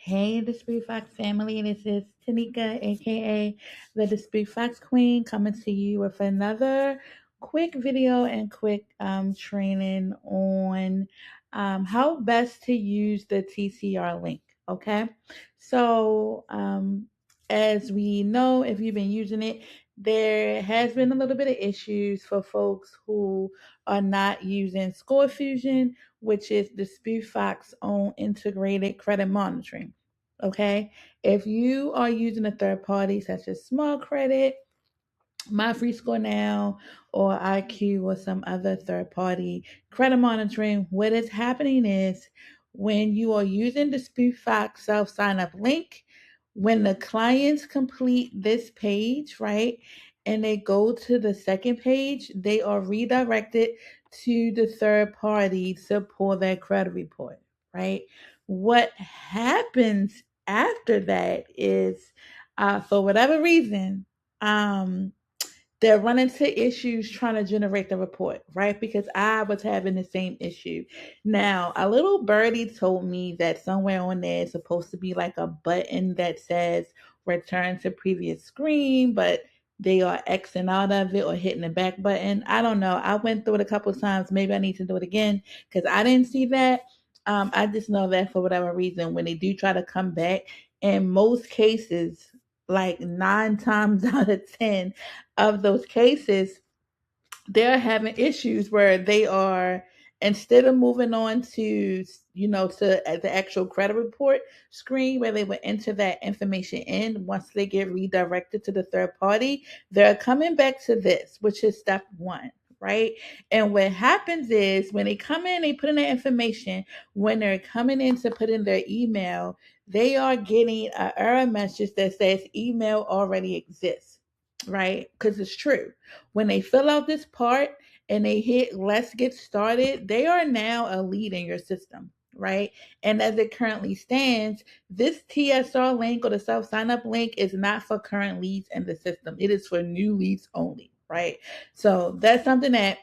Hey, Dispute Fox family. This is Tanika, aka the Dispute Fox Queen, coming to you with another quick video and quick training on how best to use the TCR link. Okay, so as we know, if you've been using it, there has been a little bit of issues for folks who are not using Score Fusion, which is Dispute Fox's own integrated credit monitoring. Okay. If you are using a third party such as Small Credit, My Free Score Now, or IQ, or some other third party credit monitoring, what is happening is when you are using the SpoofFax self sign up link, when the clients complete this page, right, and they go to the second page, they are redirected to the third party to pull their credit report, right? What happens after that is, for whatever reason, um, they're running into issues trying to generate the report, right? Because I was having the same issue. Now, a little birdie told me that somewhere on there is supposed to be like a button that says return to previous screen, but they are Xing out of it or hitting the back button. I don't know. I went through it a couple of times. Maybe I need to do it again because I didn't see that. I just know that for whatever reason, when they do try to come back, in most cases, like 9 times out of 10, of those cases, they're having issues where they are, instead of moving on to to the actual credit report screen where they would enter that information in, once they get redirected to the third party, they're coming back to this, which is step one, right? And what happens is when they come in, they put in their information. When they're coming in to put in their email, they are getting an error message that says email already exists, right? Because it's true. When they fill out this part and they hit let's get started, they are now a lead in your system, right? And as it currently stands, this TSR link or the self sign up link is not for current leads in the system. It is for new leads only, right? So that's something that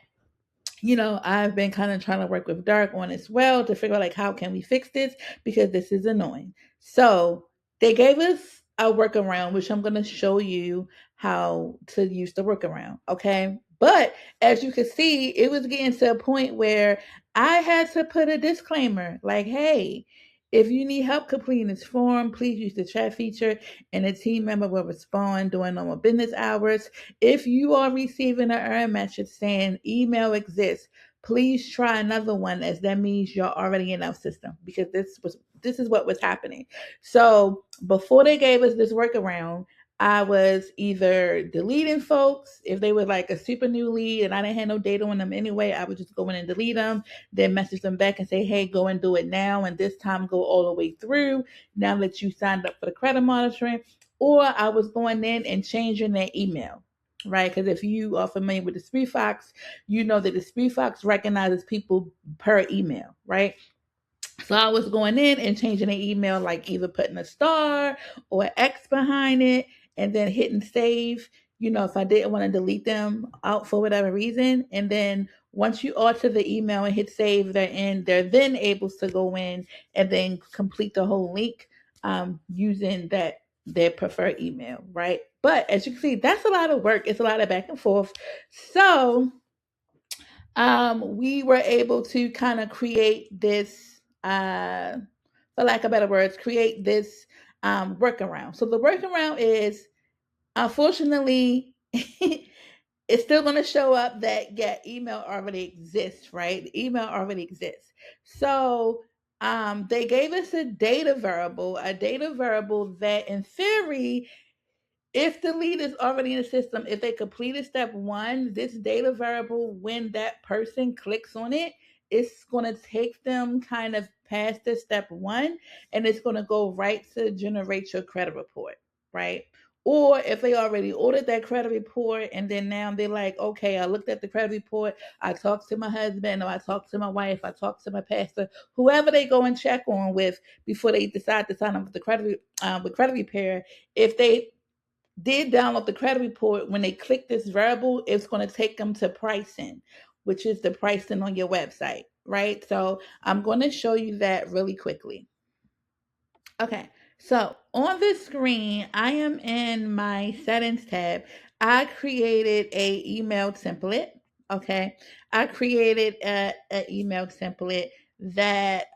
I've been kind of trying to work with Dark on as well to figure out like how can we fix this because this is annoying. So they gave us a workaround, which I'm going to show you how to use the workaround. Okay. But as you can see, it was getting to a point where I had to put a disclaimer like, hey, if you need help completing this form, please use the chat feature and a team member will respond during normal business hours. If you are receiving an error message saying email exists, please try another one, as that means you're already in our system, because this is what was happening. So before they gave us this workaround, I was either deleting folks if they were like a super new lead and I didn't have no data on them anyway. I would just go in and delete them, then message them back and say, hey, go and do it now. And this time go all the way through now that you signed up for the credit monitoring. Or I was going in and changing their email, right? Because if you are familiar with the SpeedFox, you know that the SpeedFox recognizes people per email, right? So I was going in and changing the email, like either putting a star or an X behind it and then hitting save, if I didn't want to delete them out for whatever reason. And then once you alter the email and hit save, they're then able to go in and then complete the whole link using their preferred email, right? But as you can see, that's a lot of work. It's a lot of back and forth. So we were able to kind of create this, for lack of better words, create this workaround. So the workaround is, unfortunately, it's still going to show up that email already exists, right? The email already exists. So they gave us a data variable that in theory, if the lead is already in the system, if they completed step one, this data variable, when that person clicks on it, it's going to take them kind of past the step one and it's going to go right to generate your credit report, right? Or if they already ordered that credit report and then now they're like, okay, I looked at the credit report, I talked to my husband or I talked to my wife, I talked to my pastor, whoever they go and check on with before they decide to sign up with the with credit repair. If they did download the credit report, when they click this variable, it's going to take them to pricing, which is the pricing on your website, right? So I'm going to show you that really quickly. Okay, so on this screen, I am in my settings tab. I created a email template. Okay, I created a email template that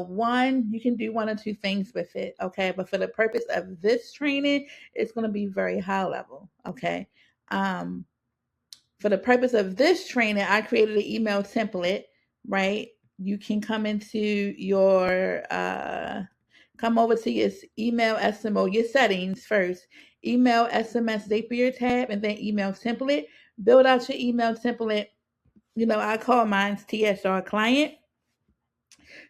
one you can do one or two things with it. Okay, but for the purpose of this training, it's going to be very high level. Okay, um, for the purpose of this training, I created an email template, right? You can come into your come over to your email SMO, your settings first, email SMS Zapier tab, and then email template. Build out your email template. You know, I call mine TSR client.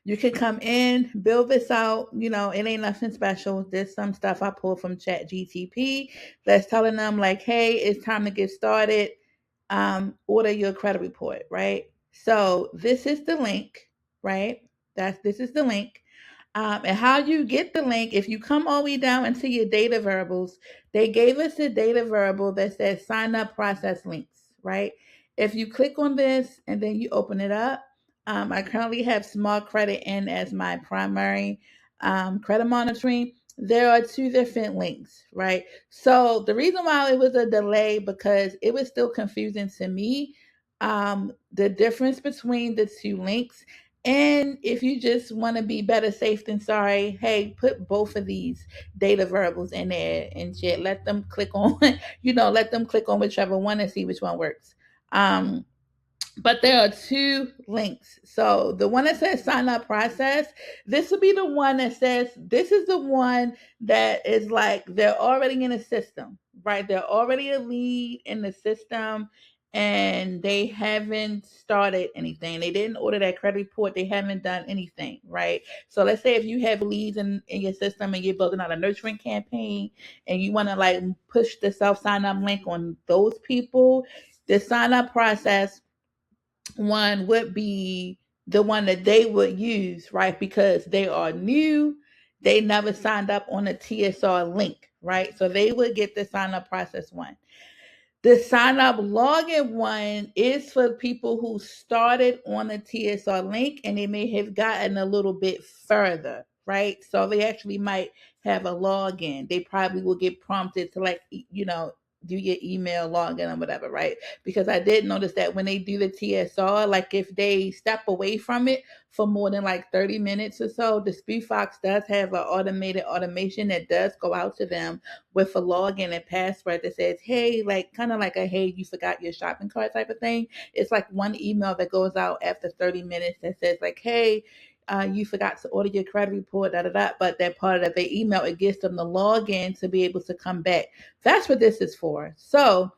You can come in, build this out. You know, it ain't nothing special. There's some stuff I pulled from Chat GTP that's telling them like, hey, it's time to get started. Order your credit report, right? So this is the link, right? This is the link. And how you get the link, if you come all the way down into your data variables, they gave us a data variable that says sign up process links, right? If you click on this and then you open it up, I currently have small credit in as my primary credit monitoring. There are two different links, right? So the reason why it was a delay because it was still confusing to me, the difference between the two links. And if you just want to be better safe than sorry, hey, put both of these data variables in there and shit. Let them click on, let them click on whichever one and see which one works. Um, but there are two links. So the one that says sign up process, this will be the one that says this is the one that is like they're already in a system, right? They're already a lead in the system and they haven't started anything. They didn't order that credit report. They haven't done anything, right? So let's say if you have leads in your system and you're building out a nurturing campaign and you want to like push the self sign up link on those people, the sign up process one would be the one that they would use, right? Because they are new, they never signed up on a TSR link, right? So they would get the sign up process one. The sign up login one is for people who started on a TSR link and they may have gotten a little bit further, right? So they actually might have a login. They probably will get prompted to like, do your email login or whatever, right? Because I did notice that when they do the TSR, like if they step away from it for more than like 30 minutes or so, the Fox does have an automated automation that does go out to them with a login and password that says, hey, like kind of like a hey, you forgot your shopping cart type of thing. It's like one email that goes out after 30 minutes that says like, hey, you forgot to order your credit report, da da da. But that part of the email, it gives them the login to be able to come back. That's what this is for. So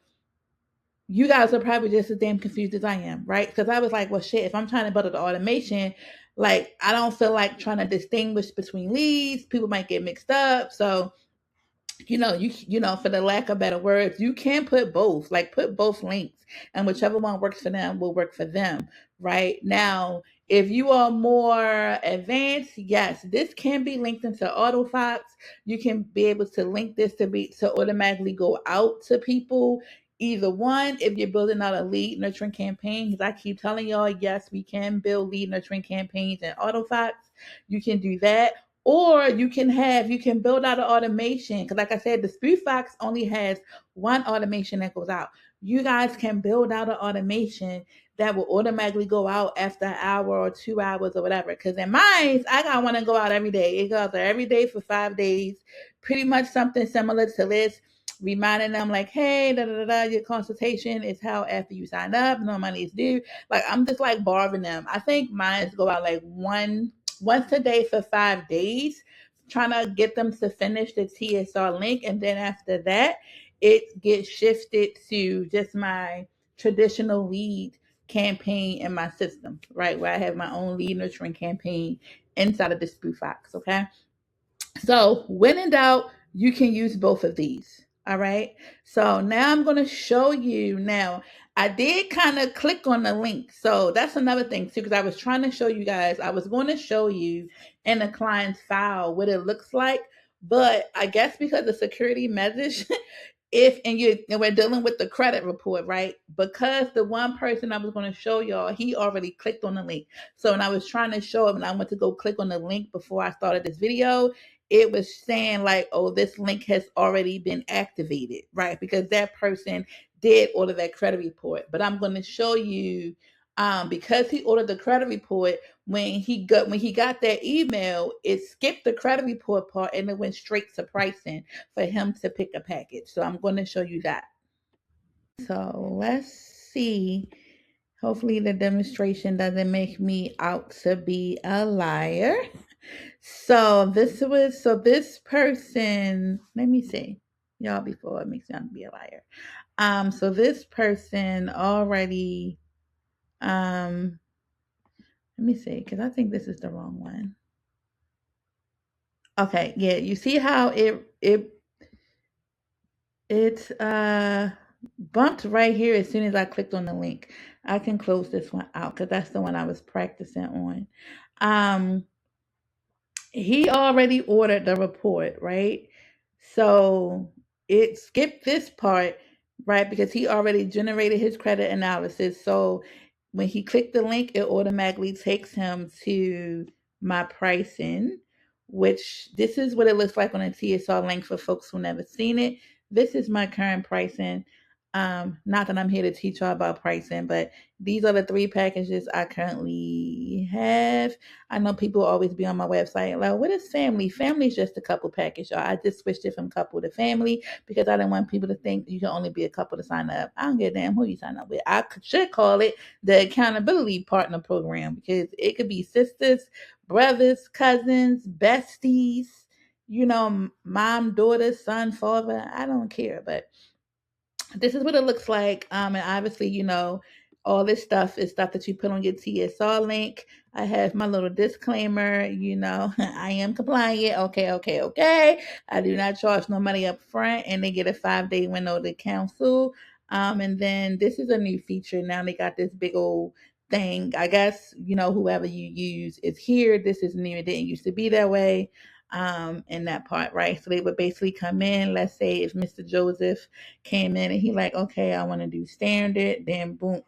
you guys are probably just as damn confused as I am, right? Because I was like, well, shit, if I'm trying to build an automation, like I don't feel like trying to distinguish between leads. People might get mixed up. So for the lack of better words, you can put both, like put both links, and whichever one works for them will work for them. Right now, if you are more advanced, yes, this can be linked into AutoFox. You can be able to link this to automatically go out to people. Either one, if you're building out a lead nurturing campaign, because I keep telling y'all, yes, we can build lead nurturing campaigns in AutoFox. You can do that, or you can build out an automation because, like I said, the Fox only has one automation that goes out. You guys can build out an automation that will automatically go out after an hour or 2 hours or whatever. Because in mine, I got one to go out every day. It goes out every day for 5 days. Pretty much something similar to this, reminding them like, hey, da da da, your consultation is held after you sign up. No money is due. Like I'm just like borrowing them. I think mine go out like once a day for 5 days, trying to get them to finish the TSR link. And then after that, it gets shifted to just my traditional lead campaign in my system, right? Where I have my own lead nurturing campaign inside of the Fox. Okay. So when in doubt, you can use both of these. All right. So now I'm going to show you now. I did kind of click on the link. So that's another thing too, because I was trying to show you guys, I was going to show you in the client's file what it looks like. But I guess because of security measures, and we're dealing with the credit report, right? Because the one person I was going to show y'all, he already clicked on the link. So when I was trying to show him and I went to go click on the link before I started this video, it was saying like, oh, this link has already been activated, right? Because that person did order that credit report. But I'm going to show you, because he ordered the credit report, when he got that email, it skipped the credit report part and it went straight to pricing for him to pick a package. So I'm going to show you that. So let's see. Hopefully the demonstration doesn't make me out to be a liar. So this person, let me see. Y'all, before it makes me out to be a liar. So this person already, um let me see, because I think this is the wrong one. Okay, yeah, you see how it bumped right here as soon as I clicked on the link. I can close this one out because that's the one I was practicing on. Um, he already ordered the report, right? So it skipped this part, right? Because he already generated his credit analysis. So when he clicked the link, it automatically takes him to my pricing, which this is what it looks like on a TSR link for folks who never seen it. This is my current pricing. Not that I'm here to teach y'all about pricing, but these are the 3 packages I currently have. I know people always be on my website like, what is family? Family is just a couple package, y'all. I just switched it from couple to family because I didn't want people to think you can only be a couple to sign up. I don't give a damn who you sign up with. I should call it the accountability partner program because it could be sisters, brothers, cousins, besties, mom, daughter, son, father. I don't care, but this is what it looks like. And obviously, all this stuff is stuff that you put on your TSR link. I have my little disclaimer, I am compliant. Okay, okay, okay. I do not charge no money up front, and they get a 5-day window to cancel. And then this is a new feature. Now they got this big old thing. I guess, whoever you use is here. This is new. It didn't used to be that way, in that part, right? So they would basically come in. Let's say if Mr. Joseph came in and he like, okay, I want to do standard, then boom,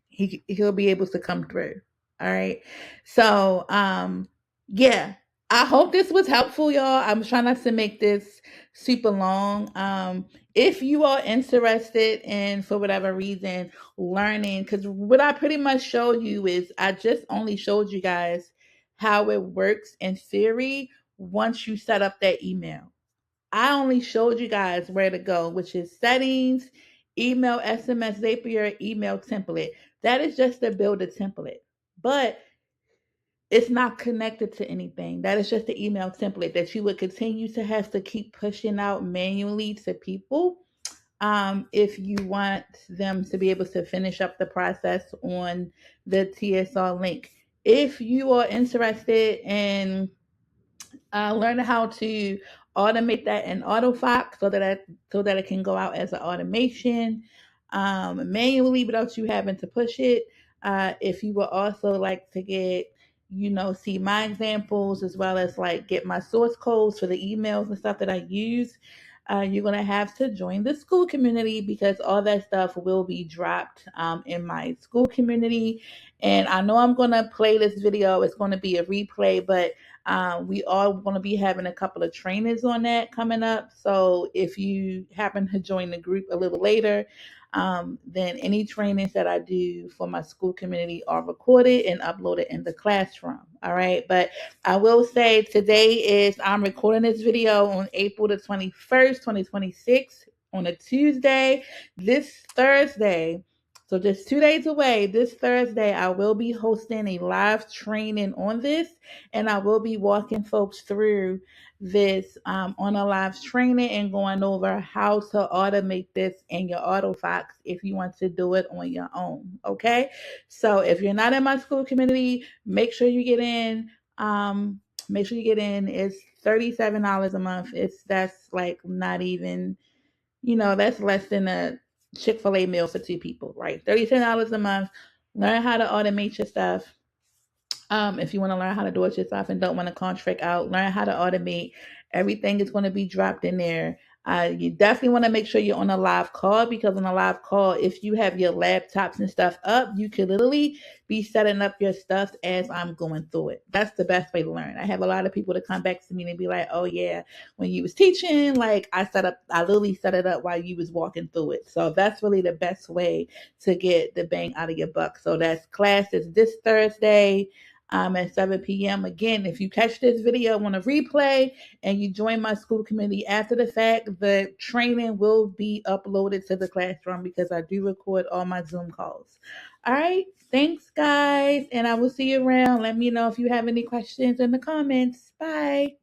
he'll be able to come through. All right. So yeah, I hope this was helpful, y'all. I'm trying not to make this super long. If you are interested in, for whatever reason, learning, because what I pretty much showed you is I just only showed you guys how it works in theory once you set up that email. I only showed you guys where to go, which is settings, email, SMS, Zapier, email template. That is just to build a template, but it's not connected to anything. That is just the email template that you would continue to have to keep pushing out manually to people, if you want them to be able to finish up the process on the TSR link. If you are interested in learning how to automate that in AutoFox so that it can go out as an automation, manually without you having to push it. If you would also like to get, see my examples as well as like get my source codes for the emails and stuff that I use, you're going to have to join the school community because all that stuff will be dropped, in my school community. And I know I'm going to play this video. It's going to be a replay, but we are going to be having a couple of trainings on that coming up. So if you happen to join the group a little later, then any trainings that I do for my school community are recorded and uploaded in the classroom. All right. But I will say I'm recording this video on April the 21st, 2026 on a Tuesday. This Thursday, so just 2 days away, this Thursday, I will be hosting a live training on this, and I will be walking folks through this, on a live training and going over how to automate this in your AutoFox if you want to do it on your own. Okay, so if you're not in my school community, make sure you get in. Make sure you get in. It's $37 a month. That's like not even, that's less than a Chick-fil-A meal for 2 people, right? $37 a month. Learn how to automate your stuff. If you want to learn how to do it yourself and don't want to contract out, learn how to automate. Everything is going to be dropped in there. You definitely want to make sure you're on a live call, because on a live call, if you have your laptops and stuff up, you could literally be setting up your stuff as I'm going through it. That's the best way to learn. I have a lot of people that come back to me and be like, "Oh yeah, when you was teaching, like I literally set it up while you was walking through it." So that's really the best way to get the bang out of your buck. So that's classes this Thursday at 7 p.m. Again, if you catch this video on a replay and you join my school committee after the fact, the training will be uploaded to the classroom because I do record all my Zoom calls. All right. Thanks, guys. And I will see you around. Let me know if you have any questions in the comments. Bye.